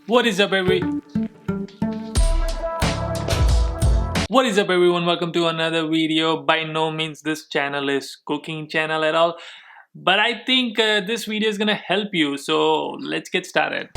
What is up, What is up, everyone? Welcome to another video. By no means this channel is cooking channel at all, but I think this video is gonna help you. So let's get started.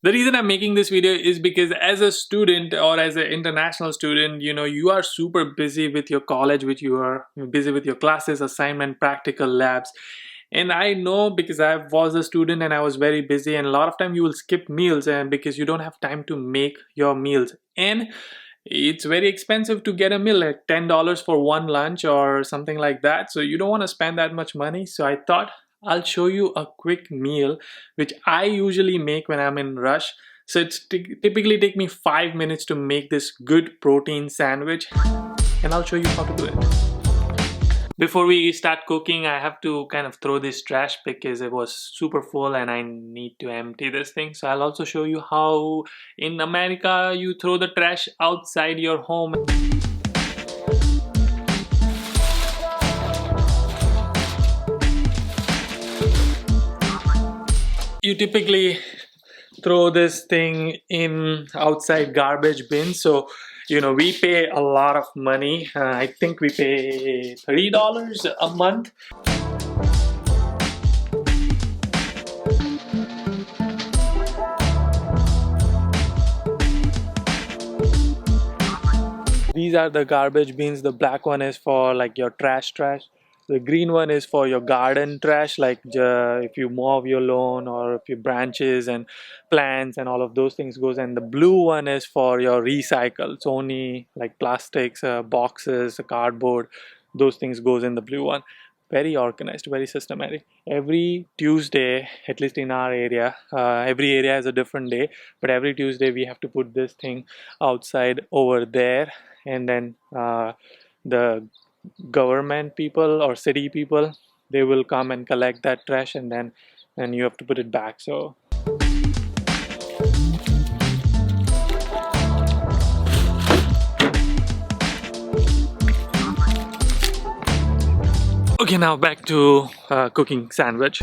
The reason I'm making this video is because as a student or as an international student, you are super busy with your college, which you are busy with your classes, assignment, practical labs. And I know because I was a student and I was very busy, and a lot of time you will skip meals and because you don't have time to make your meals. And it's very expensive to get a meal, like $10 for one lunch or something like that. So you don't want to spend that much money. So I thought I'll show you a quick meal which I usually make when I'm in rush. So it's typically take me 5 minutes to make this good protein sandwich, and I'll show you how to do it. Before we start cooking, I have to kind of throw this trash because it was super full and I need to empty this thing. So I'll also show you how in America you throw the trash outside your home. You typically throw this thing in outside garbage bin. So we pay a lot of money. I think we pay $30 a month. These are the garbage bins. The black one is for like your trash. The green one is for your garden trash, like if you mow your lawn or if your branches and plants and all of those things goes. And the blue one is for your recycles, only like plastics, boxes, cardboard, those things goes in the blue one. Very organized, very systematic. Every Tuesday, at least in our area, every area has a different day, but every Tuesday we have to put this thing outside over there, and then the government people or city people, they will come and collect that trash, and then you have to put it back. So okay, now back to cooking sandwich.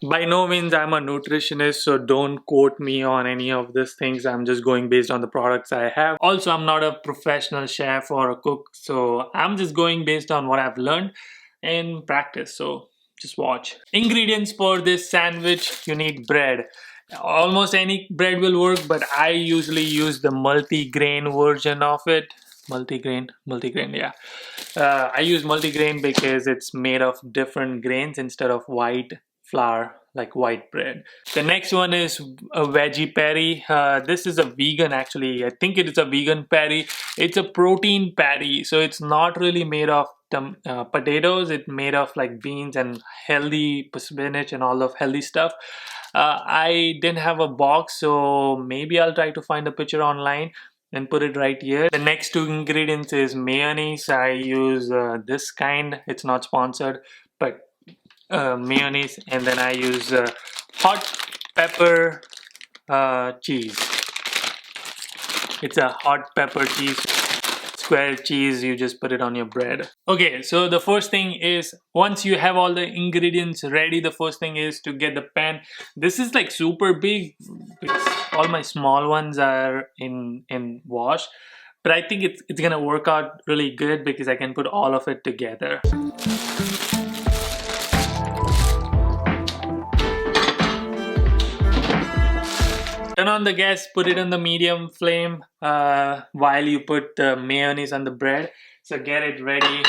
By no means I'm a nutritionist, so don't quote me on any of these things. I'm just going based on the products I have. Also, I'm not a professional chef or a cook, so I'm just going based on what I've learned and practice. So just watch. Ingredients for this sandwich: you need bread. Almost any bread will work, but I usually use the multi-grain version of it. Multi-grain, yeah. I use multi-grain because it's made of different grains instead of white flour like white bread. The next one is a veggie patty. This is a vegan, actually. I think it is a vegan patty. It's a protein patty, so it's not really made of potatoes. It's made of like beans and healthy spinach and all of healthy stuff. I didn't have a box, so maybe I'll try to find a picture online and put it right here. The next two ingredients is mayonnaise. I use this kind. It's not sponsored, but mayonnaise. And then I use hot pepper cheese. It's a hot pepper cheese, square cheese. You just put it on your bread. Okay, so the first thing is, once you have all the ingredients ready, the first thing is to get the pan. This is like super big because all my small ones are in wash, but I think it's gonna work out really good because I can put all of it together. Turn on the gas, put it on the medium flame while you put the mayonnaise on the bread. So get it ready.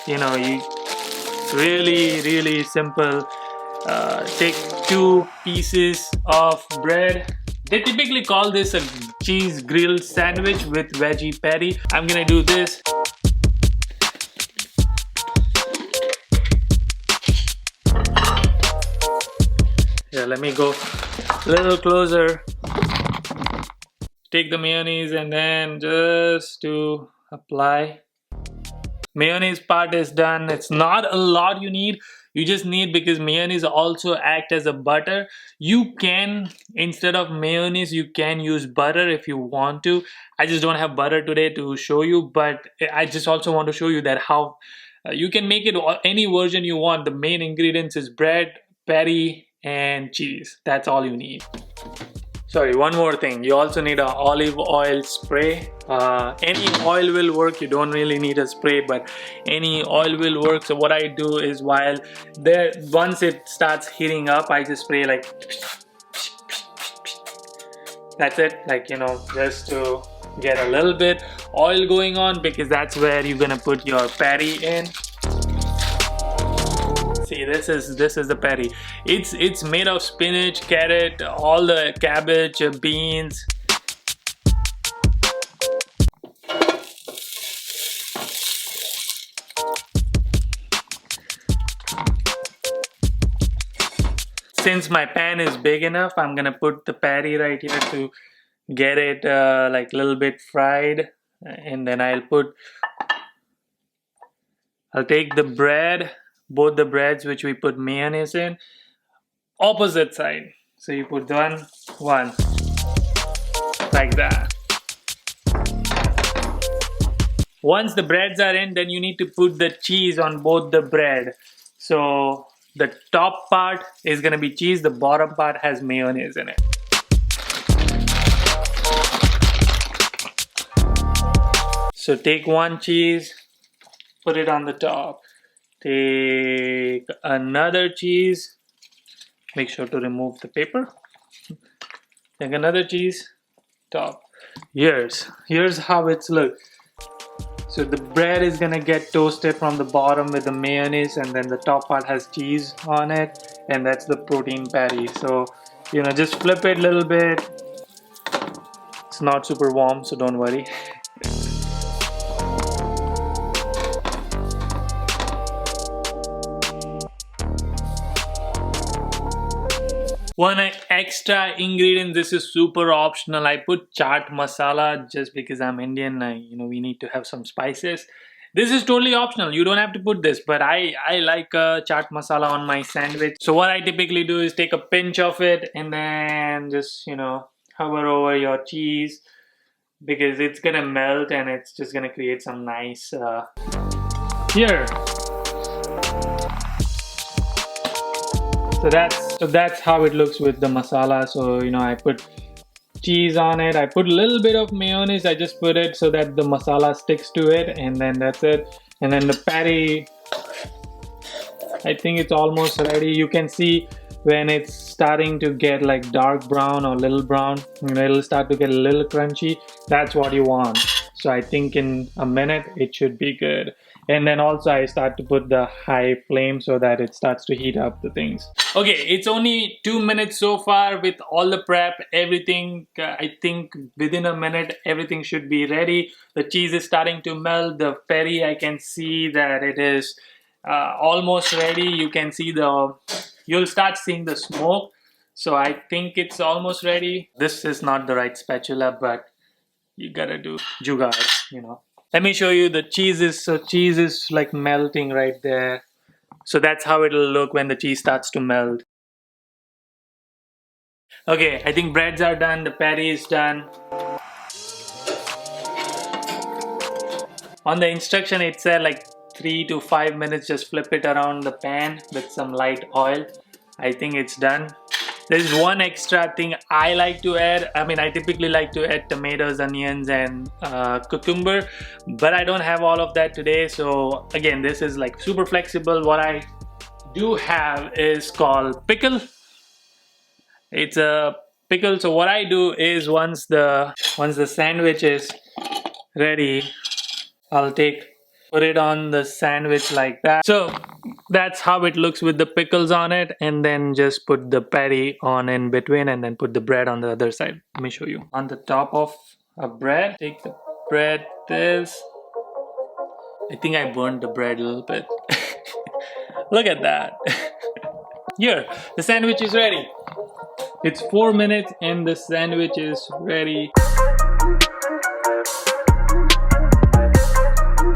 It's really simple. Take 2 pieces of bread. They typically call this a cheese grilled sandwich with veggie patty. I'm gonna do this. Yeah, let me go a little closer. Take the mayonnaise and then just to apply. Mayonnaise part is done. It's not a lot you need. You just need, because mayonnaise also act as a butter. You can, instead of mayonnaise, you can use butter if you want to. I just don't have butter today to show you, but I just also want to show you that how you can make it any version you want. The main ingredients is bread, patty, and cheese. That's all you need. Sorry, one more thing. You also need an olive oil spray. Any oil will work. You don't really need a spray, but any oil will work. So what I do is once it starts heating up, I just spray like, that's it. Like, just to get a little bit oil going on, because that's where you're gonna put your patty in. See, this is the patty. It's made of spinach, carrot, all the cabbage, beans. Since my pan is big enough, I'm gonna put the patty right here to get it like a little bit fried, and then I'll take the bread, both the breads which we put mayonnaise in, opposite side. So you put one like that. Once the breads are in, then you need to put the cheese on both the bread. So the top part is gonna be cheese, the bottom part has mayonnaise in it. So take one cheese, put it on the top. Take another cheese, make sure to remove the paper. Take another cheese, top. Here's how it's look. So the bread is gonna get toasted from the bottom with the mayonnaise, and then the top part has cheese on it, and that's the protein patty. So just flip it a little bit. It's not super warm, so don't worry. One extra ingredient, this is super optional. I put chaat masala just because I'm Indian. We need to have some spices. This is totally optional. You don't have to put this, but I like chaat masala on my sandwich. So what I typically do is take a pinch of it and then just hover over your cheese, because it's gonna melt and it's just gonna create some nice here. So that's how it looks with the masala. So I put cheese on it. I put a little bit of mayonnaise. I just put it so that the masala sticks to it, and then that's it. And then the patty, I think it's almost ready. You can see when it's starting to get like dark brown or little brown, it'll start to get a little crunchy. That's what you want. So I think in a minute it should be good. And then also I start to put the high flame so that it starts to heat up the things. Okay, it's only 2 minutes so far with all the prep, everything. I think within a minute everything should be ready. The cheese is starting to melt. The patty, I can see that it is almost ready. You can see you'll start seeing the smoke. So I think it's almost ready. This is not the right spatula, but you gotta do jugaad, Let me show you the cheese is like melting right there. So that's how it'll look when the cheese starts to melt. Okay, I think breads are done, the patty is done. On the instruction it said like 3 to 5 minutes, just flip it around the pan with some light oil. I think it's done. There's one extra thing I like to add. I typically like to add tomatoes, onions, and cucumber, but I don't have all of that today. So again, this is like super flexible. What I do have is called pickle. It's a pickle. So what I do is once the sandwich is ready, I'll put it on the sandwich like that. So that's how it looks with the pickles on it, and then just put the patty on in between, and then put the bread on the other side. Let me show you. On the top of a bread, take the bread this. I think I burned the bread a little bit. Look at that. Here, the sandwich is ready. It's 4 minutes and the sandwich is ready.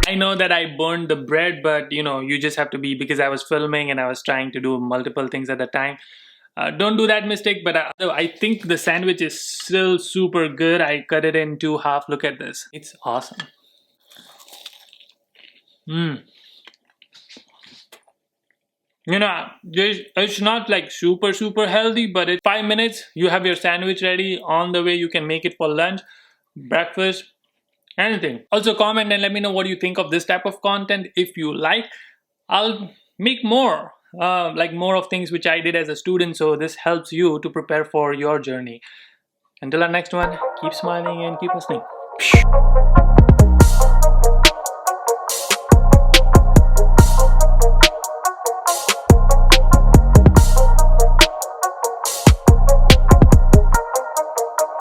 I know that I burned the bread, but you just have to be, because I was filming and I was trying to do multiple things at the time. Don't do that mistake, but I think the sandwich is still super good. I cut it in 2 halves. Look at this. It's awesome. It's not like super healthy, but it's 5 minutes. You have your sandwich ready on the way. You can make it for lunch, breakfast, anything. Also, comment and let me know what you think of this type of content. If you like, I'll make more. Like more of things which I did as a student, so this helps you to prepare for your journey. Until our next one, keep smiling and keep listening.